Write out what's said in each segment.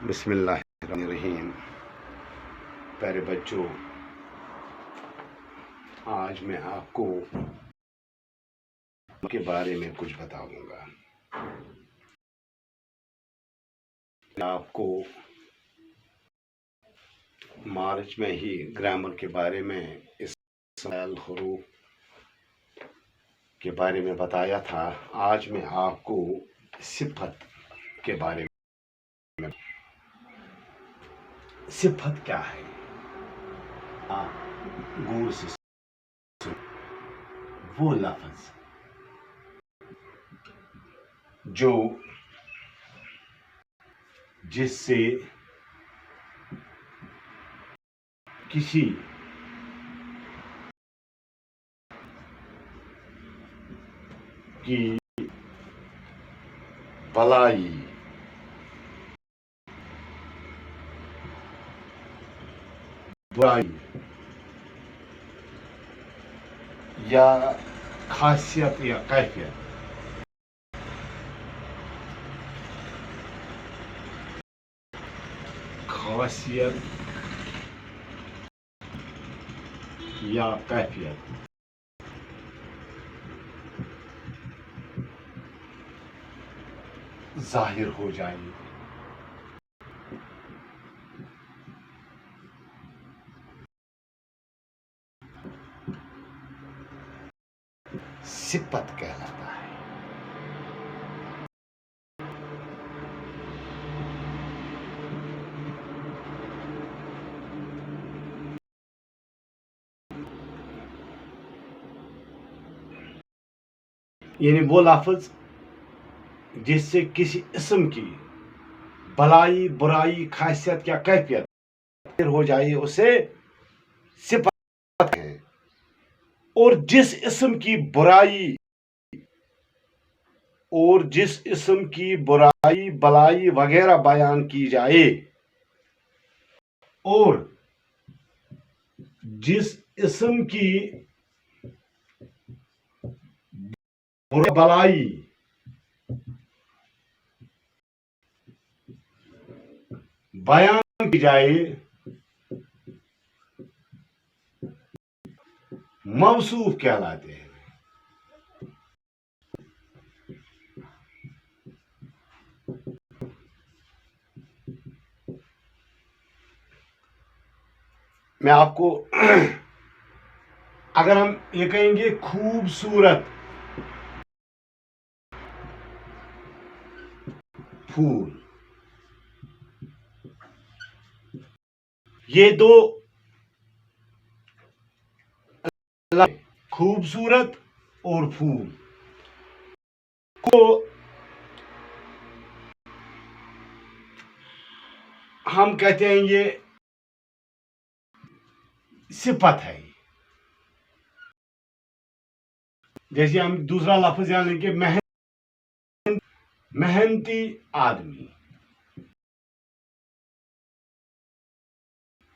بسم اللہ الرحمن الرحیم۔ پیارے بچوں، آج میں آپ کو کے بارے میں کچھ بتاؤں گا۔ آپ کو مارچ میں ہی گرامر کے بارے میں اسماعیل حروف کے بارے میں بتایا تھا۔ آج میں آپ کو صفت کے بارے میں صفت کیا ہے غور سے وہ لفظ جو جس سے کسی کی بھلائی برائی یا خاصیت یا کیفیت یا کیفیت ظاہر ہو جائے، صفت کہلاتا ہے۔ یعنی وہ لفظ جس سے کسی اسم کی بھلائی برائی خاصیت یا کیفیت ہو جائے اسے صفت ہے۔ اور جس اسم کی برائی بھلائی وغیرہ بیان کی جائے اور جس اسم کی بھلائی بیان کی جائے موصوف کہلاتے ہیں۔ میں آپ کو اگر ہم یہ کہیں گے خوبصورت پھول، یہ دو خوبصورت اور پھول کو ہم کہتے ہیں یہ صفت ہے۔ جیسے ہم دوسرا لفظ یہاں لیں گے محنتی آدمی،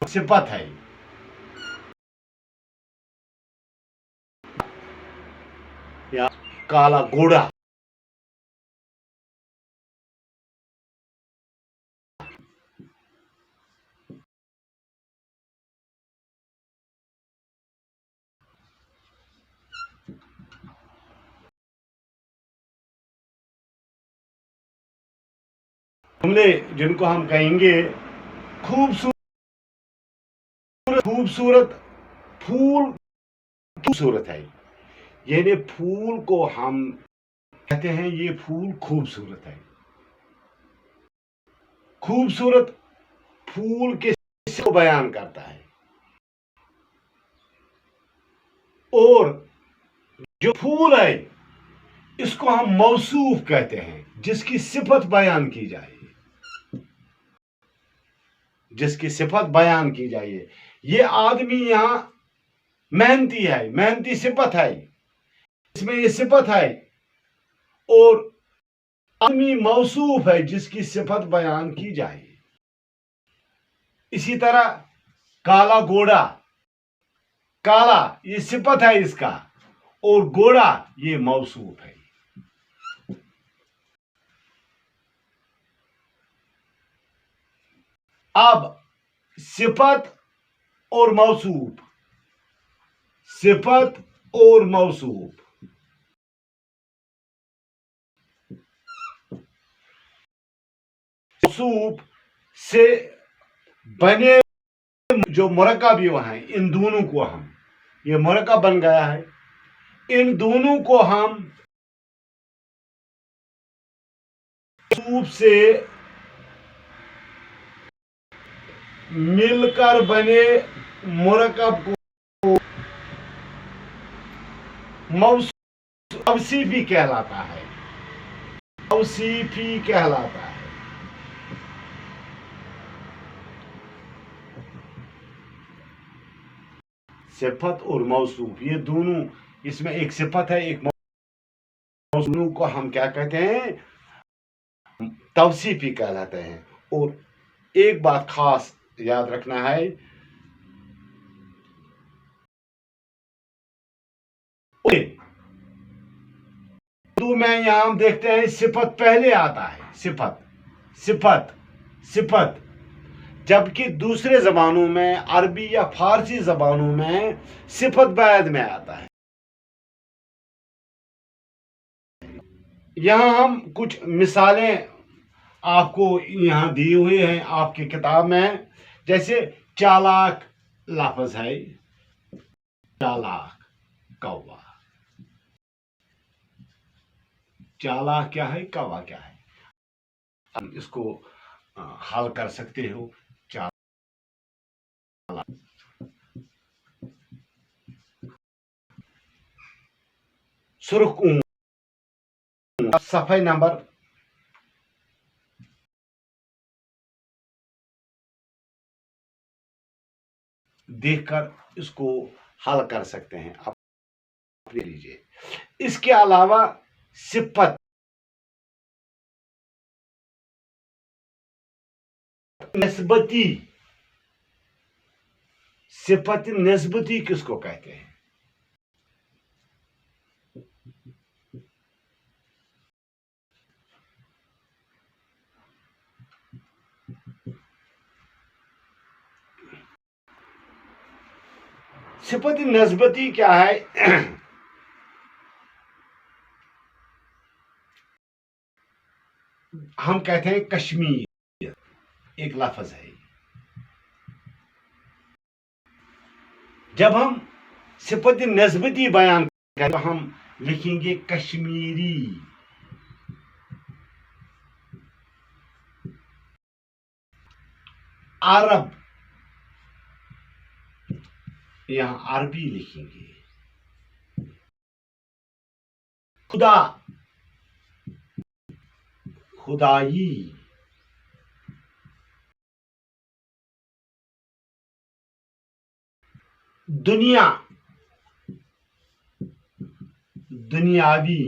صفت ہے۔ یا کالا گھوڑا، جملے جن کو ہم کہیں گے خوبصورت پھول خوبصورت ہے، یعنی پھول کو ہم کہتے ہیں یہ پھول خوبصورت ہے۔ خوبصورت پھول کے کو بیان کرتا ہے، اور جو پھول ہے اس کو ہم موصوف کہتے ہیں، جس کی صفت بیان کی جائے، جس کی صفت بیان کی جائے۔ یہ آدمی یہاں محنتی ہے، محنتی صفت ہے، اس میں یہ صفت ہے، اور آدمی موصوف ہے جس کی صفت بیان کی جائے۔ اسی طرح کالا گھوڑا، کالا یہ صفت ہے اس کا، اور گھوڑا یہ موصوف ہے۔ اب صفت اور موصوف، صفت اور موصوف، موصوف سے بنے جو مرکب یہ ہیں، ان دونوں کو ہم، یہ مرکب بن گیا ہے، ان دونوں کو ہم موصوف سے مل کر بنے مرکب کو توصیفی کہلاتا ہے، توصیفی کہلاتا ہے۔ صفت اور موصوف یہ دونوں، اس میں ایک صفت ہے ایک موصوف کو ہم کیا کہتے ہیں؟ توصیفی کہلاتے ہیں۔ اور ایک بات خاص یاد رکھنا ہے، اردو میں یہاں ہم دیکھتے ہیں صفت پہلے آتا ہے، صفت صفت صفت، جبکہ دوسرے زبانوں میں، عربی یا فارسی زبانوں میں صفت بعد میں آتا ہے۔ یہاں ہم کچھ مثالیں آپ کو یہاں دی ہوئی ہیں آپ کی کتاب میں، جیسے چالاک لفظ ہے، چالاک کوا، چالاک کیا ہے، کوا کیا ہے، ہم اس کو حل کر سکتے ہو۔ چالاک سرخ اون، صفحہ نمبر دیکھ کر اس کو حل کر سکتے ہیں، اپنے لیجیے۔ اس کے علاوہ صفت نسبتی، صفت نسبتی کس کو کہتے ہیں؟ صفت نسبتی کیا ہے؟ ہم کہتے ہیں کشمیر ایک لفظ ہے، جب ہم صفت نسبتی بیان کریں تو ہم لکھیں گے کشمیری، عرب، یہاں عربی لکھیں گے، خدا، خدائی، دنیا، دنیاوی،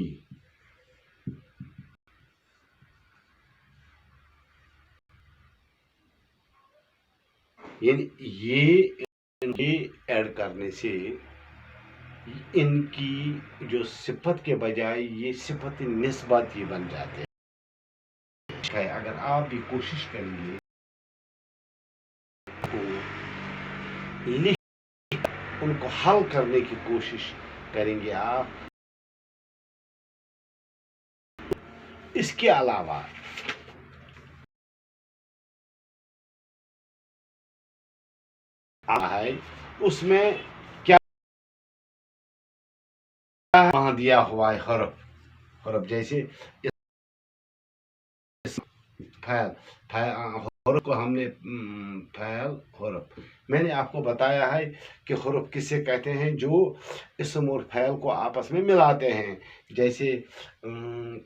یعنی یہ ایڈ کرنے سے ان کی جو صفت کے بجائے یہ صفت نسبتی بن جاتے ہیں۔ اگر آپ بھی کوشش کریں گے ان کو حل کرنے کی کوشش کریں گے آپ۔ اس کے علاوہ ہے اس میں کیا وہاں دیا ہوا ہے، حرف جیسے حرف کو ہم نے فعل حرف، میں نے آپ کو بتایا ہے کہ حرف کسے کہتے ہیں؟ جو اسم اور فعل کو آپس میں ملاتے ہیں، جیسے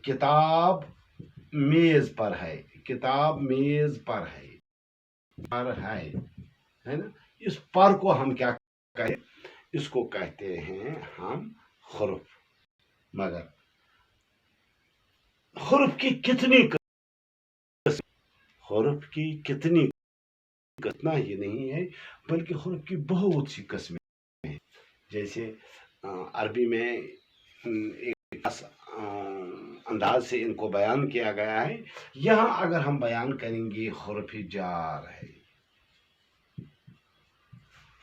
کتاب میز پر ہے، کتاب میز پر ہے، پر ہے نا، اس پر کو ہم کیا کہتے ہیں؟ اس کو کہتے ہیں ہم حرف۔ مگر حرف کی کتنی حرف کی کتنی اتنا ہی نہیں ہے بلکہ حرف کی بہت سی قسمیں ہیں، جیسے عربی میں ایک انداز سے ان کو بیان کیا گیا ہے۔ یہاں اگر ہم بیان کریں گے حرف جار ہے،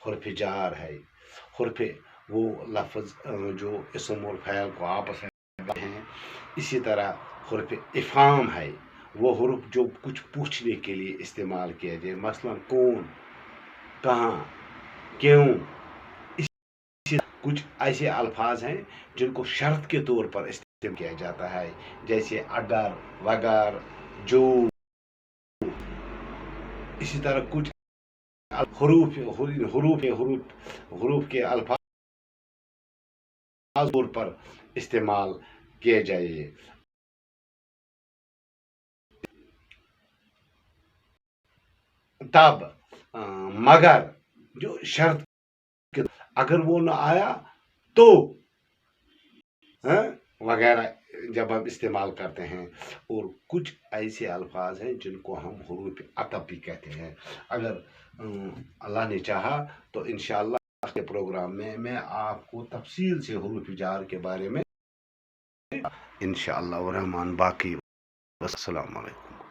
حرف جار ہے، حرف وہ لفظ جو اسم اور فعل کو آپس میں ہیں. اسی طرح حرف افہام ہے، وہ حرف جو کچھ پوچھنے کے لیے استعمال کیا جائے، مثلا کون، کہاں، کیوں. کچھ ایسے الفاظ ہیں جن کو شرط کے طور پر استعمال کیا جاتا ہے، جیسے اگر، وگر، جو. اسی طرح کچھ حروف حروف حروف حروف کے الفاظ طور پر استعمال کیے جائے. تب مگر جو شرط، اگر وہ نہ آیا تو وغیرہ جب ہم استعمال کرتے ہیں. اور کچھ ایسے الفاظ ہیں جن کو ہم حروف عطف بھی کہتے ہیں. اگر اللہ نے چاہا تو انشاءاللہ کے پروگرام میں آپ کو تفصیل سے حروف جار کے بارے میں انشاءاللہ الرحمن باقی. السلام علیکم.